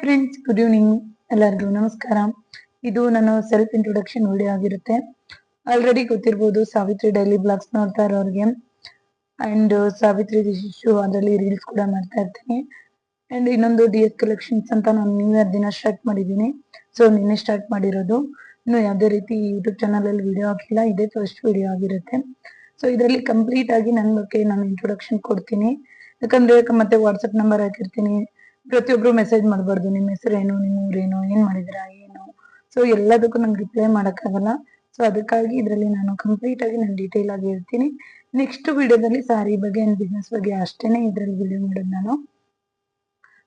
Friends, good evening. ಎಲ್ಲರಿಗೂ ನಮಸ್ಕಾರ. ಇದು ನನ್ನ ಸೆಲ್ಫ್ ಇಂಟ್ರೊಡಕ್ಷನ್ ವಿಡಿಯೋ ಆಗಿರುತ್ತೆ. ಆಲ್ರೆಡಿ ಗೊತ್ತಿರ್ಬೋದು ಸಾವಿತ್ರಿ ಡೈಲಿ ಬ್ಲಾಗ್ಸ್ ನೋಡ್ತಾ ಇರೋರಿಗೆ. ಅಂಡ್ ಸಾವಿತ್ರಿ ಶಿಶು ಅದರಲ್ಲಿ ರೀಲ್ಸ್ ಕೂಡ ಮಾಡ್ತಾ ಇರ್ತೀನಿ. ಅಂಡ್ ಇನ್ನೊಂದು DS ಕಲೆಕ್ಷನ್ಸ್ ಅಂತ ನಾನು ನ್ಯೂ ಇಯರ್ ದಿನ ಸ್ಟಾರ್ಟ್ ಮಾಡಿದ್ದೀನಿ. ಸೊ ನಿನ್ನೆ ಸ್ಟಾರ್ಟ್ ಮಾಡಿರೋದು. ಇನ್ನು ಯಾವುದೇ ರೀತಿ ಯೂಟ್ಯೂಬ್ ಚಾನಲ್ ಅಲ್ಲಿ ವಿಡಿಯೋ ಹಾಕಿಲ್ಲ, ಇದೇ ಫಸ್ಟ್ ವಿಡಿಯೋ ಆಗಿರುತ್ತೆ. ಸೊ ಇದರಲ್ಲಿ ಕಂಪ್ಲೀಟ್ ಆಗಿ ನನ್ನ ಬಗ್ಗೆ ನಾನು ಇಂಟ್ರೊಡಕ್ಷನ್ ಕೊಡ್ತೀನಿ. ಯಾಕಂದ್ರೆ ಮತ್ತೆ ವಾಟ್ಸಪ್ ನಂಬರ್ ಹಾಕಿರ್ತೀನಿ. ಪ್ರತಿಯೊಬ್ರು ಮೆಸೇಜ್ ಮಾಡಬಾರ್ದು, ನಿಮ್ಮ ಹೆಸರೇನು, ನಿಮ್ಮ ಊರೇನು, ಏನ್ ಮಾಡಿದಿರಾ, ಏನು. ಸೊ ಎಲ್ಲದಕ್ಕೂ ನಂಗೆ ರಿಪ್ಲೈ ಮಾಡಕ್ಕಾಗಲ್ಲ. ಸೊ ಅದಕ್ಕಾಗಿ ಇದರಲ್ಲಿ ನಾನು ಕಂಪ್ಲೀಟ್ ಆಗಿ ನಾನು ಡೀಟೇಲ್ ಆಗಿ ಹೇಳ್ತೀನಿ. ನೆಕ್ಸ್ಟ್ ವಿಡಿಯೋದಲ್ಲಿ ಸಾರಿ ಬಗ್ಗೆ ಅಂಡ್ ಬಿಸ್ನೆಸ್ ಬಗ್ಗೆ ಅಷ್ಟೇನೆ ಇದರಲ್ಲಿ ವಿಡಿಯೋ ಮಾಡೋದು ನಾನು.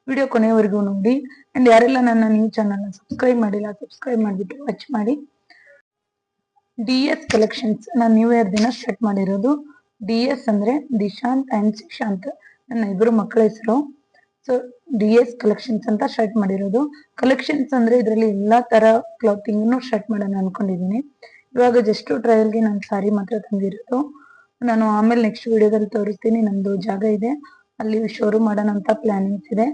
ವಿಡಿಯೋ ಕೊನೆವರೆಗೂ ನೋಡಿ. ಅಂಡ್ ಯಾರೆಲ್ಲ ನನ್ನ ನ್ಯೂ ಚಾನಲ್ ಸಬ್ಸ್ಕ್ರೈಬ್ ಮಾಡಿಲ್ಲ, ಸಬ್ಸ್ಕ್ರೈಬ್ ಮಾಡಿಬಿಟ್ಟು ವಾಚ್ ಮಾಡಿ. DS ಕಲೆಕ್ಷನ್ಸ್ ನಾನು ನ್ಯೂ ಇಯರ್ ದಿನ ಸ್ಟಾರ್ಟ್ ಮಾಡಿರೋದು. DS ಅಂದ್ರೆ ದಿಶಾಂತ್ ಅಂಡ್ ಸುಶಾಂತ್, ನನ್ನ ಇಬ್ಬರು ಮಕ್ಕಳ ಹೆಸರು. ಸೊ DS ಕಲೆಕ್ಷನ್ಸ್ ಅಂತ ಸ್ಟಾರ್ಟ್ ಮಾಡಿರೋದು. ಕಲೆಕ್ಷನ್ಸ್ ಅಂದ್ರೆ ಇದರಲ್ಲಿ ಎಲ್ಲಾ ತರ ಕ್ಲಾತಿಂಗ್ ಸ್ಟಾರ್ಟ್ ಮಾಡೋಣ ಅನ್ಕೊಂಡಿದೀನಿ. ಇವಾಗ ಜಸ್ಟ್ ಟ್ರಯಲ್ಗೆ ನಾನು ಸಾರಿ ಮಾತ್ರ ತಂದಿರೋದು. ನಾನು ಆಮೇಲೆ ನೆಕ್ಸ್ಟ್ ವಿಡಿಯೋದಲ್ಲಿ ತೋರಿಸ್ತೀನಿ. ನಮ್ದು ಜಾಗ ಇದೆ, ಅಲ್ಲಿ ಶೋರೂಮ್ ಮಾಡೋಣ ಅಂತ ಪ್ಲಾನಿಂಗ್ಸ್ ಇದೆ.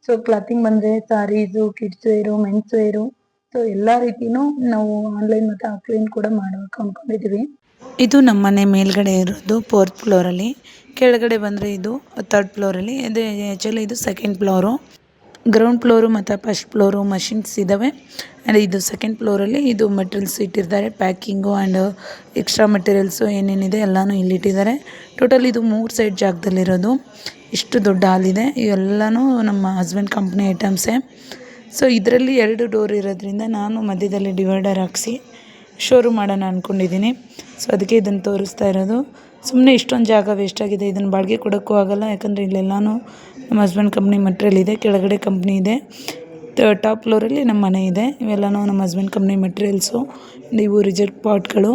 ಸೊ ಕ್ಲಾತಿಂಗ್ ಬಂದ್ರೆ saris, kids wear, men's wear, so ಎಲ್ಲಾ ರೀತಿನೂ ನಾವು ಆನ್ಲೈನ್ ಮತ್ತೆ ಆಫ್ಲೈನ್ ಕೂಡ ಮಾಡಬೇಕು ಅನ್ಕೊಂಡಿದೀವಿ. ಇದು ನಮ್ಮನೆ ಮೇಲ್ಗಡೆ ಇರೋದು 4th ಫ್ಲೋರಲ್ಲಿ. ಕೆಳಗಡೆ ಬಂದರೆ ಇದು 3rd ಫ್ಲೋರಲ್ಲಿ. ಇದು ಆ್ಯಕ್ಚುಲಿ ಇದು 2nd ಫ್ಲೋರು. ಗ್ರೌಂಡ್ ಫ್ಲೋರು ಮತ್ತು ಫಸ್ಟ್ ಫ್ಲೋರು ಮಷಿನ್ಸ್ ಇದ್ದಾವೆ. ಆ್ಯಂಡ್ ಇದು 2nd ಫ್ಲೋರಲ್ಲಿ ಇದು ಮೆಟೀರಿಯಲ್ಸ್ ಇಟ್ಟಿರ್ತಾರೆ, ಪ್ಯಾಕಿಂಗು ಆ್ಯಂಡ್ ಎಕ್ಸ್ಟ್ರಾ ಮೆಟೀರಿಯಲ್ಸು ಏನೇನಿದೆ ಎಲ್ಲನೂ ಇಲ್ಲಿಟ್ಟಿದ್ದಾರೆ. ಟೋಟಲ್ ಇದು 3 ಸೈಡ್ ಜಾಗದಲ್ಲಿರೋದು. ಇಷ್ಟು ದೊಡ್ಡ ಹಾಲಿದೆ. ಇವೆಲ್ಲನೂ ನಮ್ಮ ಹಸ್ಬೆಂಡ್ ಕಂಪ್ನಿ ಐಟಮ್ಸೇ. ಸೊ ಇದರಲ್ಲಿ 2 ಡೋರ್ ಇರೋದ್ರಿಂದ ನಾನು ಮಧ್ಯದಲ್ಲಿ ಡಿವೈಡರ್ ಹಾಕ್ಸಿ ಶೋರೂಮ್ ಮಾಡೋಣ ಅಂದ್ಕೊಂಡಿದ್ದೀನಿ. ಸೊ ಅದಕ್ಕೆ ಇದನ್ನು ತೋರಿಸ್ತಾ ಇರೋದು. ಸುಮ್ಮನೆ ಇಷ್ಟೊಂದು ಜಾಗ ವೇಸ್ಟ್ ಆಗಿದೆ, ಇದನ್ನು ಬಾಡಿಗೆ ಕೊಡೋಕ್ಕೂ ಆಗೋಲ್ಲ. ಯಾಕಂದರೆ ಇಲ್ಲೆಲ್ಲನೂ ನಮ್ಮ ಹಸ್ಬೆಂಡ್ ಕಂಪ್ನಿ ಮೆಟ್ರಿಯಲ್ ಇದೆ, ಕೆಳಗಡೆ ಕಂಪ್ನಿ ಇದೆ, ಟಾಪ್ ಫ್ಲೋರಲ್ಲಿ ನಮ್ಮ ಮನೆ ಇದೆ. ಇವೆಲ್ಲನೂ ನಮ್ಮ ಹಸ್ಬೆಂಡ್ ಕಂಪ್ನಿ ಮೆಟೀರಿಯಲ್ಸು. ಇವು ರಿಜೆಕ್ಟ್ ಪಾಟ್ಗಳು.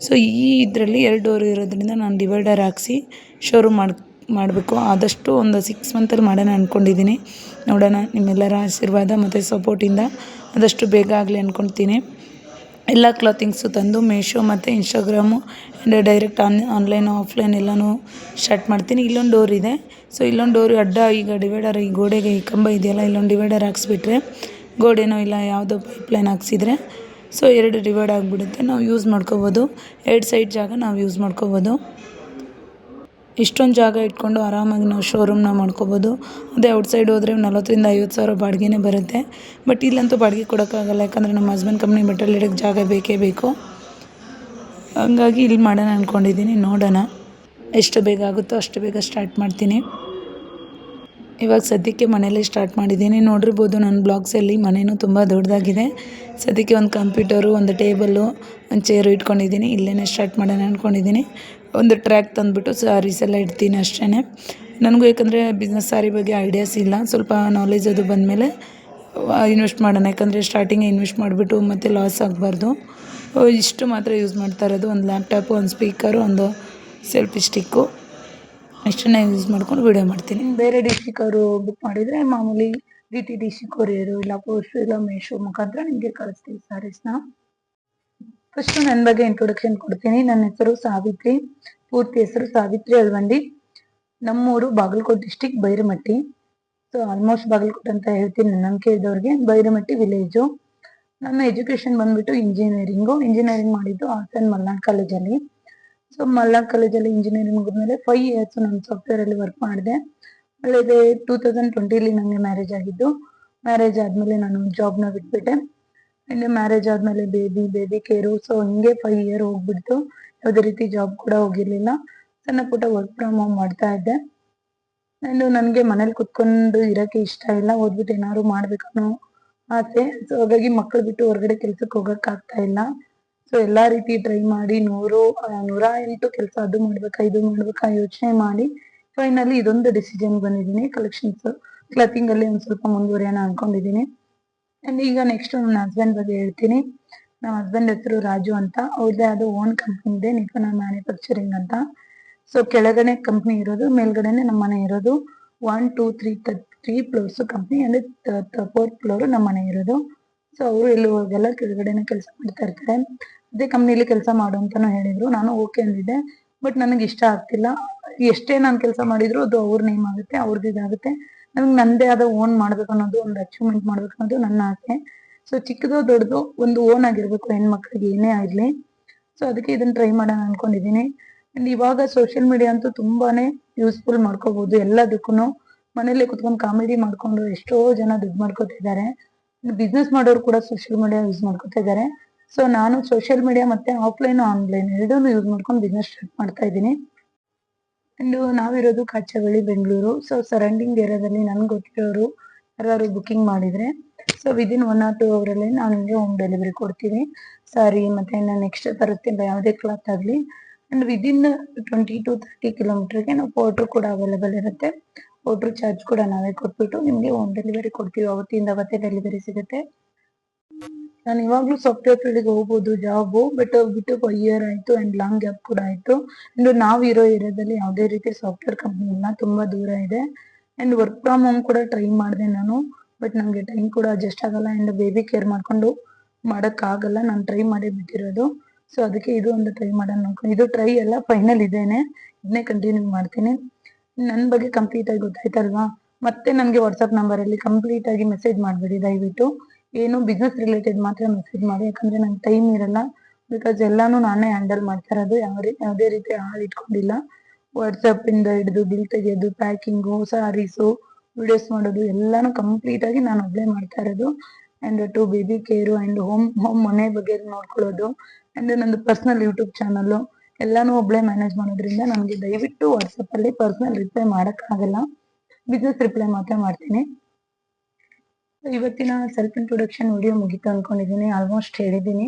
ಸೊ ಈ ಇದರಲ್ಲಿ 2 ಡೋರ್ ಇರೋದ್ರಿಂದ ನಾನು ಡಿವೈಡರ್ ಹಾಕ್ಸಿ ಶೋರೂಮ್ ಮಾಡಬೇಕು. ಆದಷ್ಟು ಒಂದು 6 ಮಂತಲ್ಲಿ ಮಾಡೋಣ ಅಂದ್ಕೊಂಡಿದ್ದೀನಿ. ನೋಡೋಣ, ನಿಮ್ಮೆಲ್ಲರ ಆಶೀರ್ವಾದ ಮತ್ತು ಸಪೋರ್ಟಿಂದ ಆದಷ್ಟು ಬೇಗ ಆಗಲಿ ಅಂದ್ಕೊಳ್ತೀನಿ. ಎಲ್ಲ ಕ್ಲಾತಿಂಗ್ಸು ತಂದು ಮೀಶೋ ಮತ್ತು Instagram and direct online offline ಎಲ್ಲನೂ ಸ್ಟಾರ್ಟ್ ಮಾಡ್ತೀನಿ. ಇಲ್ಲೊಂದು ಡೋರ್ ಇದೆ. ಸೊ ಇಲ್ಲೊಂದು ಡೋರ್ ಅಡ್ಡ ಈಗ ಡಿವೈಡರ್ ಈ ಗೋಡೆಗೆ ಈ ಕಂಬ ಇದೆಯಲ್ಲ, ಇಲ್ಲೊಂದು ಡಿವೈಡರ್ ಹಾಕ್ಸ್ಬಿಟ್ರೆ ಗೋಡೆನೋ ಇಲ್ಲ ಯಾವುದೋ ಪೈಪ್ಲೈನ್ ಹಾಕ್ಸಿದ್ರೆ ಸೊ 2 ಡಿವೈಡ್ ಆಗಿಬಿಡುತ್ತೆ. ನಾವು ಯೂಸ್ ಮಾಡ್ಕೋಬೋದು. 2 ಸೈಡ್ ಜಾಗ ನಾವು ಯೂಸ್ ಮಾಡ್ಕೋಬೋದು. ಇಷ್ಟೊಂದು ಜಾಗ ಇಟ್ಕೊಂಡು ಆರಾಮಾಗಿ ನಾವು ಶೋರೂಮ್ನ ಮಾಡ್ಕೋಬೋದು. ಅದೇ ಔಟ್ಸೈಡ್ ಹೋದರೆ 40,000 to 50,000 ಬಾಡಿಗೆನೇ ಬರುತ್ತೆ. ಬಟ್ ಇಲ್ಲಂತೂ ಬಾಡಿಗೆ ಕೊಡೋಕ್ಕಾಗಲ್ಲ, ಯಾಕಂದರೆ ನಮ್ಮ ಹಸ್ಬೆಂಡ್ ಕಂಪ್ನಿ ಮೆಟೀರಿಯಲ್ ಇಡೋಕ್ಕೆ ಜಾಗ ಬೇಕೇ ಬೇಕು. ಹಂಗಾಗಿ ಇಲ್ಲಿ ಮಾಡೋಣ ಅಂದ್ಕೊಂಡಿದ್ದೀನಿ. ನೋಡೋಣ, ಎಷ್ಟು ಬೇಗ ಆಗುತ್ತೋ ಅಷ್ಟು ಬೇಗ ಸ್ಟಾರ್ಟ್ ಮಾಡ್ತೀನಿ. ಇವಾಗ ಸದ್ಯಕ್ಕೆ ಮನೇಲಿ ಸ್ಟಾರ್ಟ್ ಮಾಡಿದ್ದೀನಿ. ನೋಡಿರ್ಬೋದು ನನ್ನ ಬ್ಲಾಗ್ಸಲ್ಲಿ ಮನೇನೂ ತುಂಬ ದೊಡ್ಡದಾಗಿದೆ. ಸದ್ಯಕ್ಕೆ ಒಂದು ಕಂಪ್ಯೂಟರು, ಒಂದು ಟೇಬಲ್ಲು, ಒಂದು ಚೇರು ಇಟ್ಕೊಂಡಿದ್ದೀನಿ. ಇಲ್ಲೇ ಸ್ಟಾರ್ಟ್ ಮಾಡೋಣ ಅಂದ್ಕೊಂಡಿದ್ದೀನಿ. ಒಂದು ಟ್ರ್ಯಾಕ್ ತಂದುಬಿಟ್ಟು ಸಾರೀಸ್ ಎಲ್ಲ ಇಡ್ತೀನಿ ಅಷ್ಟೇ. ನನಗೂ ಯಾಕಂದರೆ ಬಿಸ್ನೆಸ್ ಸಾರಿ ಬಗ್ಗೆ ಐಡಿಯಾಸ್ ಇಲ್ಲ. ಸ್ವಲ್ಪ ನಾಲೆಜ್ ಅದು ಬಂದಮೇಲೆ ಇನ್ವೆಸ್ಟ್ ಮಾಡೋಣ. ಯಾಕಂದರೆ ಸ್ಟಾರ್ಟಿಂಗೇ ಇನ್ವೆಸ್ಟ್ ಮಾಡಿಬಿಟ್ಟು ಮತ್ತೆ ಲಾಸ್ ಆಗಬಾರ್ದು. ಇಷ್ಟು ಮಾತ್ರ ಯೂಸ್ ಮಾಡ್ತಾ ಇರೋದು. ಒಂದು ಲ್ಯಾಪ್ಟಾಪು, ಒಂದು ಸ್ಪೀಕರು, ಒಂದು ಸೆಲ್ಫಿ ಸ್ಟಿಕ್ಕು, ಇಷ್ಟನ್ನೇ ಯೂಸ್ ಮಾಡ್ಕೊಂಡು ವೀಡಿಯೋ ಮಾಡ್ತೀನಿ. ಬೇರೆ ಡಿಸ್ಟಿಕ್ ಅವರು ಬುಕ್ ಮಾಡಿದ್ರೆ ಮಾಮೂಲಿ DTDC ಕೊರಿಯರು ಇಲ್ಲ ಪೋಸ್ಟ್ ಇಲ್ಲ ಮೀಶೋ ಮುಖಾಂತರ ನಿಮಗೆ ಕಳಿಸ್ತೀವಿ ಸಾರೀಸ್ನ. ಫಸ್ಟ್ ನನ್ನ ಬಗ್ಗೆ ಇಂಟ್ರೊಡಕ್ಷನ್ ಕೊಡ್ತೀನಿ. ನನ್ನ ಹೆಸರು ಸಾವಿತ್ರಿ, ಪೂರ್ತಿ ಹೆಸರು ಸಾವಿತ್ರಿ ಅಳ್ವಂಡಿ. ನಮ್ಮೂರು Bagalkot district, Bairamatti. So almost Bagalkot ಅಂತ ಹೇಳ್ತೀನಿ ನನ್ನ ನಂಬಿಕೆ ಇದ್ದವ್ರಿಗೆ. ಬೈರಮಟ್ಟಿ ವಿಲೇಜು. ನನ್ನ ಎಜುಕೇಶನ್ ಬಂದ್ಬಿಟ್ಟು ಇಂಜಿನಿಯರಿಂಗ್ ಮಾಡಿದ್ದು ಹಾಸನ್ ಮಲ್ನಾಡ್ ಕಾಲೇಜಲ್ಲಿ. ಸೊ ಮಲ್ನಾಡ್ ಕಾಲೇಜಲ್ಲಿ ಇಂಜಿನಿಯರಿಂಗ್ ಮುಗಿದ್ಮೇಲೆ 5 years ನಾನು ಸಾಫ್ಟ್ವೇರಲ್ಲಿ ವರ್ಕ್ ಮಾಡಿದೆ. ಒಳ್ಳೆಯದೇ 2020 ನನಗೆ ಮ್ಯಾರೇಜ್ ಆಗಿದ್ದು. ಮ್ಯಾರೇಜ್ ಆದಮೇಲೆ ನಾನು ಜಾಬ್ನ ಬಿಟ್ಬಿಟ್ಟೆ. ಇನ್ನು ಮ್ಯಾರೇಜ್ ಆದಮೇಲೆ ಬೇಬಿ ಕೇರು, ಸೊ ಹಿಂಗೆ 5 year ಹೋಗ್ಬಿಡ್ತು. ಯಾವುದೇ ರೀತಿ ಜಾಬ್ ಕೂಡ ಹೋಗಿರ್ಲಿಲ್ಲ. ಸಣ್ಣ ಪುಟ್ಟ ವರ್ಕ್ ಫ್ರಮ್ ಹೋಮ್ ಮಾಡ್ತಾ ಇದ್ದೆ. ಆ್ಯಂಡ್ ನನಗೆ ಮನೇಲಿ ಕುತ್ಕೊಂಡು ಇರೋಕ್ಕೆ ಇಷ್ಟ ಇಲ್ಲ, ಓದ್ಬಿಟ್ಟು ಏನಾದ್ರು ಮಾಡ್ಬೇಕನ್ನೋ ಆಸೆ. ಸೊ ಹಾಗಾಗಿ ಮಕ್ಕಳು ಬಿಟ್ಟು ಹೊರಗಡೆ ಕೆಲ್ಸಕ್ಕೆ ಹೋಗೋಕ್ಕಾಗ್ತಾ ಇಲ್ಲ. ಸೊ ಎಲ್ಲಾ ರೀತಿ ಟ್ರೈ ಮಾಡಿ 108 ಕೆಲಸ, ಅದು ಮಾಡ್ಬೇಕಾ ಇದು ಮಾಡ್ಬೇಕಾ ಯೋಚನೆ ಮಾಡಿ ಫೈನಲಿ ಇದೊಂದು ಡಿಸಿಷನ್ ಬಂದಿದ್ದೀನಿ. ಕಲೆಕ್ಷನ್ಸ್ ಕ್ಲಾತಿಂಗ್ ಅಲ್ಲಿ ಒಂದು ಸ್ವಲ್ಪ ಮುಂದುವರಿಯೋಣ ಅನ್ಕೊಂಡಿದ್ದೀನಿ. ಅಂಡ್ ಈಗ ನೆಕ್ಸ್ಟ್ ನನ್ನ ಹಸ್ಬೆಂಡ್ ಬಗ್ಗೆ ಹೇಳ್ತೀನಿ. ನಮ್ಮ ಹಸ್ಬೆಂಡ್ ಹೆಸರು ರಾಜು ಅಂತ. ಅವ್ರದ್ದೇ ಅದು ಓನ್ ಕಂಪ್ನಿ ಇದೆ, ನಿಪುಣ ಮ್ಯಾನುಫ್ಯಾಕ್ಚರಿಂಗ್ ಅಂತ. ಸೊ ಕೆಳಗಡೆ ಕಂಪ್ನಿ ಇರೋದು, ಮೇಲ್ಗಡೆನೆ ನಮ್ಮ ಮನೆ ಇರೋದು. 1, 2, 3 ಫ್ಲೋರ್ಸ್ ಕಂಪ್ನಿ. ಅಂದ್ರೆ 4th ಫ್ಲೋರ್ ನಮ್ಮ ಮನೆ ಇರೋದು. ಸೊ ಅವರು ಎಲ್ಲಿ ಹೋಗಲ್ಲ, ಕೆಳಗಡೆನೆ ಕೆಲಸ ಮಾಡ್ತಾ ಇರ್ತಾರೆ. ಅದೇ ಕಂಪ್ನಿಲಿ ಕೆಲಸ ಮಾಡು ಅಂತಾನು ಹೇಳಿದ್ರು. ನಾನು ಓಕೆ ಅಂದಿದ್ದೆ. ಬಟ್ ನನಗೆ ಇಷ್ಟ ಆಗ್ತಿಲ್ಲ. ಎಷ್ಟೇ ನಾನು ಕೆಲಸ ಮಾಡಿದ್ರು ಅದು ಅವ್ರ ನೇಮ್ ಆಗುತ್ತೆ, ಅವ್ರದ್ದು ಇದಾಗುತ್ತೆ. ನನಗೆ ನಂದೇ ಆದ ಓನ್ ಮಾಡ್ಬೇಕು ಅನ್ನೋದು, ಒಂದು ಅಚೀವ್ಮೆಂಟ್ ಮಾಡ್ಬೇಕು ಅನ್ನೋದು ನನ್ನ ಆಸೆ. ಸೊ ಚಿಕ್ಕದೋ ದೊಡ್ಡದು ಒಂದು ಓನ್ ಆಗಿರ್ಬೇಕು ಹೆಣ್ಮಕ್ಳಿಗೆ ಏನೇ ಆಗ್ಲಿ. ಸೊ ಅದಕ್ಕೆ ಇದನ್ನ ಟ್ರೈ ಮಾಡೋಣ ಅನ್ಕೊಂಡಿದೀನಿ. ಅಂಡ್ ಇವಾಗ ಸೋಷಿಯಲ್ ಮೀಡಿಯಾ ಅಂತೂ ತುಂಬಾನೇ ಯೂಸ್ಫುಲ್ ಮಾಡ್ಕೋಬಹುದು ಎಲ್ಲದಕ್ಕೂ. ಮನೇಲಿ ಕುತ್ಕೊಂಡು ಕಾಮಿಡಿ ಮಾಡ್ಕೊಂಡು ಎಷ್ಟೋ ಜನ ದುಡ್ಡು ಮಾಡ್ಕೋತಿದ್ದಾರೆ. ಬಿಸ್ನೆಸ್ ಮಾಡೋರು ಕೂಡ ಸೋಷಿಯಲ್ ಮೀಡಿಯಾ ಯೂಸ್ ಮಾಡ್ಕೋತಾ ಇದ್ದಾರೆ. ಸೊ ನಾನು ಸೋಷಿಯಲ್ ಮೀಡಿಯಾ ಮತ್ತೆ ಆಫ್ಲೈನ್ ಆನ್ಲೈನ್ ಎರಡನ್ನೂ ಯೂಸ್ ಮಾಡ್ಕೊಂಡು ಬಿಸ್ನೆಸ್ ಸ್ಟಾರ್ಟ್ ಮಾಡ್ತಾ ಇದ್ದೀನಿ. ಅಂಡ್ ನಾವಿರೋದು ಕಾಚಗಳಿ ಬೆಂಗಳೂರು. ಸೊ ಸರೌಂಡಿಂಗ್ ಏರಿಯಾದಲ್ಲಿ ನನ್ಗೆ ಗೊತ್ತಿರೋರು ಯಾರು ಬುಕಿಂಗ್ ಮಾಡಿದ್ರೆ ಸೊ ವಿದಿನ್ 1 or 2 ಅವರಲ್ಲಿ ನಾವು ನಿಮಗೆ ಹೋಮ್ ಡೆಲಿವರಿ ಕೊಡ್ತೀವಿ. ಸಾರಿ ಮತ್ತೆ ನೆಕ್ಸ್ಟ್ ತರುತ್ತಿಲ್ಲ ಯಾವುದೇ ಕ್ಲಾತ್ ಆಗಲಿ. ಅಂಡ್ ವಿದಿನ್ 20 to 30 ಕಿಲೋಮೀಟರ್ಗೆ ನಾವು ಪೋರ್ಟ್ರು ಕೂಡ ಅವೈಲೇಬಲ್ ಇರುತ್ತೆ. ಪೋರ್ಟ್ರು ಚಾರ್ಜ್ ಕೂಡ ನಾವೇ ಕೊಟ್ಬಿಟ್ಟು ನಿಮಗೆ ಹೋಮ್ ಡೆಲಿವರಿ ಕೊಡ್ತೀವಿ. ಅವತ್ತಿಂದ ಅವತ್ತೇ ಡೆಲಿವರಿ ಸಿಗುತ್ತೆ. ನಾನು ಇವಾಗ್ಲೂ ಸಾಫ್ಟ್ವೇರ್ ಫೀಲ್ಡ್ಗೆ ಹೋಗ್ಬೋದು ಜಾಬು, ಬಟ್ ಬಿಟ್ಟು 1 year ಆಯ್ತು ಅಂಡ್ ಲಾಂಗ್ ಗ್ಯಾಪ್ ಕೂಡ ಆಯ್ತು. ಅಂಡ್ ನಾವಿರೋ ಏರಿಯಾದಲ್ಲಿ ಯಾವುದೇ ರೀತಿ ಸಾಫ್ಟ್ವೇರ್ ಕಂಪ್ನಿ ಇಲ್ಲ, ತುಂಬಾ ದೂರ ಇದೆ. ಅಂಡ್ ವರ್ಕ್ ಫ್ರಮ್ ಹೋಮ್ ಕೂಡ ಟ್ರೈ ಮಾಡಿದೆ ನಾನು, ಬಟ್ ನನಗೆ ಟೈಮ್ ಕೂಡ ಅಡ್ಜಸ್ಟ್ ಆಗಲ್ಲ ಅಂಡ್ ಬೇಬಿ ಕೇರ್ ಮಾಡ್ಕೊಂಡು ಆಗಲ್ಲ. ನಾನು ಟ್ರೈ ಮಾಡೇ ಬಿಟ್ಟಿರೋದು. ಸೊ ಅದಕ್ಕೆ ಇದು ಒಂದು ಟ್ರೈ ಮಾಡೋಣ ಅನ್ಕೊಂಡು, ಇದು ಟ್ರೈ ಎಲ್ಲ ಫೈನಲ್ ಇದೇನೆ, ಇದನ್ನೇ ಕಂಟಿನ್ಯೂ ಮಾಡ್ತೀನಿ. ನನ್ನ ಬಗ್ಗೆ ಕಂಪ್ಲೀಟ್ ಆಗಿ ಗೊತ್ತಾಯ್ತಲ್ವಾ? ಮತ್ತೆ ನನಗೆ ವಾಟ್ಸಪ್ ನಂಬರಲ್ಲಿ ಕಂಪ್ಲೀಟ್ ಆಗಿ ಮೆಸೇಜ್ ಮಾಡಬೇಡಿ ದಯವಿಟ್ಟು. ಏನು ಬಿಸ್ನೆಸ್ ರಿಲೇಟೆಡ್ ಮಾತ್ರ ಮೆಸೇಜ್ ಮಾಡಿ, ಯಾಕಂದ್ರೆ ನಂಗೆ ಟೈಮ್ ಇರಲ್ಲ. ಬಿಕಾಸ್ ಎಲ್ಲಾನು ನಾನೇ ಹ್ಯಾಂಡಲ್ ಮಾಡ್ತಾ ಇರೋದು, ಯಾವುದೇ ರೀತಿ ಆಳು ಇಟ್ಕೊಂಡಿಲ್ಲ. ವಾಟ್ಸಪ್ ಇಂದ ಹಿಡಿದು ಬಿಲ್ ತೆಗೆಯೋದು, ಪ್ಯಾಕಿಂಗು, ಸಾರೀಸು, ವಿಡಿಯೋಸ್ ಮಾಡೋದು ಎಲ್ಲಾನು ಕಂಪ್ಲೀಟ್ ಆಗಿ ನಾನು ಒಬ್ಳೆ ಮಾಡ್ತಾ ಇರೋದು. And to baby care and home ಮನೆ ಬಗ್ಗೆ ನೋಡ್ಕೊಳ್ಳೋದು ಅಂಡ್ ನಂದು ಪರ್ಸನಲ್ ಯೂಟ್ಯೂಬ್ ಚಾನಲ್ ಎಲ್ಲಾನು ಒಬ್ಳೆ ಮ್ಯಾನೇಜ್ ಮಾಡೋದ್ರಿಂದ ನನಗೆ ದಯವಿಟ್ಟು ವಾಟ್ಸಪ್ ಅಲ್ಲಿ ಪರ್ಸನಲ್ ರಿಪ್ಲೈ ಮಾಡಕ್ ಆಗಲ್ಲ. ಬಿಸ್ನೆಸ್ ರಿಪ್ಲೈ ಮಾತ್ರ ಮಾಡ್ತೀನಿ. ಇವತ್ತಿನ ಸೆಲ್ಫ್ ಇಂಟ್ರೊಡಕ್ಷನ್ ವಿಡಿಯೋ ಮುಗಿತು ಅನ್ಕೊಂಡಿದ್ದೀನಿ. ಆಲ್ಮೋಸ್ಟ್ ಹೇಳಿದ್ದೀನಿ.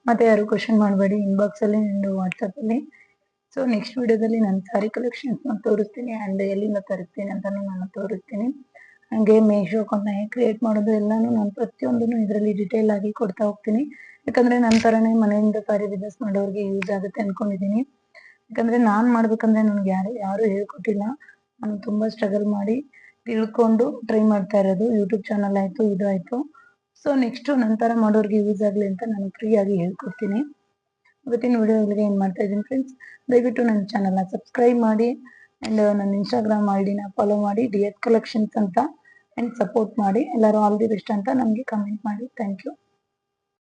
ಮತ್ತೆ ಯಾರು ಕ್ವಶನ್ ಮಾಡಬೇಡಿ ಇನ್ಬಾಕ್ಸ್ ಅಲ್ಲಿ ಅಂಡ್ ವಾಟ್ಸಪ್ ಅಲ್ಲಿ. ಸೊ ನೆಕ್ಸ್ಟ್ ವಿಡಿಯೋದಲ್ಲಿ ನಾನು ಸಾರಿ ಕಲೆಕ್ಷನ್ಸ್ ತೋರಿಸ್ತೀನಿ ಅಂಡ್ ಎಲ್ಲಿಂದ ತರಿಸ್ತೀನಿ ಅಂತಾನು ನಾನು ತೋರಿಸ್ತೀನಿ. ಹಂಗೆ ಮೇಶೋ ಅಕೌಂಟ್ನ ಹೇಗೆ ಕ್ರಿಯೇಟ್ ಮಾಡೋದು ಎಲ್ಲಾನು ನಾನು ಪ್ರತಿಯೊಂದನ್ನು ಇದರಲ್ಲಿ ಡಿಟೇಲ್ ಆಗಿ ಕೊಡ್ತಾ ಹೋಗ್ತೀನಿ. ಯಾಕಂದ್ರೆ ನನ್ನ ತರನೇ ಮನೆಯಿಂದ ಸಾರಿ ಬಿಸ್ನೆಸ್ ಮಾಡೋರಿಗೆ ಯೂಸ್ ಆಗುತ್ತೆ ಅನ್ಕೊಂಡಿದ್ದೀನಿ. ಯಾಕಂದ್ರೆ ನಾನ್ ಮಾಡ್ಬೇಕಂದ್ರೆ ನನಗೆ ಯಾರು ಹೇಳ್ಕೊಟ್ಟಿಲ್ಲ. ನಾನು ತುಂಬಾ ಸ್ಟ್ರಗಲ್ ಮಾಡಿ ತಿಳ್ಕೊಂಡು ಟ್ರೈ ಮಾಡ್ತಾ ಇರೋದು. ಯೂಟ್ಯೂಬ್ ಚಾನಲ್ ಆಯ್ತು, ಇದು ಆಯ್ತು. ಸೊ ನೆಕ್ಸ್ಟ್ ನಂತರ ಮಾಡೋರಿಗೆ ಯೂಸ್ ಆಗಲಿ ಅಂತ ನಾನು ಫ್ರೀ ಆಗಿ ಹೇಳ್ಕೊಡ್ತೀನಿ. ಇವತ್ತಿನ ವಿಡಿಯೋಗಳಿಗೆ ಏನ್ ಮಾಡ್ತಾ ಇದ್ದೀನಿ ಫ್ರೆಂಡ್ಸ್, ದಯವಿಟ್ಟು ನನ್ನ ಚಾನಲ್ನ ಸಬ್ಸ್ಕ್ರೈಬ್ ಮಾಡಿ ಅಂಡ್ ನನ್ನ ಇನ್ಸ್ಟಾಗ್ರಾಮ್ ಐಡಿನ ಫಾಲೋ ಮಾಡಿ DS ಕಲೆಕ್ಷನ್ಸ್ ಅಂತ ಅಂಡ್ ಸಪೋರ್ಟ್ ಮಾಡಿ. ಎಲ್ಲರೂ ಆಲ್ ದಿ ಬೆಸ್ಟ್ ಅಂತ ನಮಗೆ ಕಮೆಂಟ್ ಮಾಡಿ. Thank you.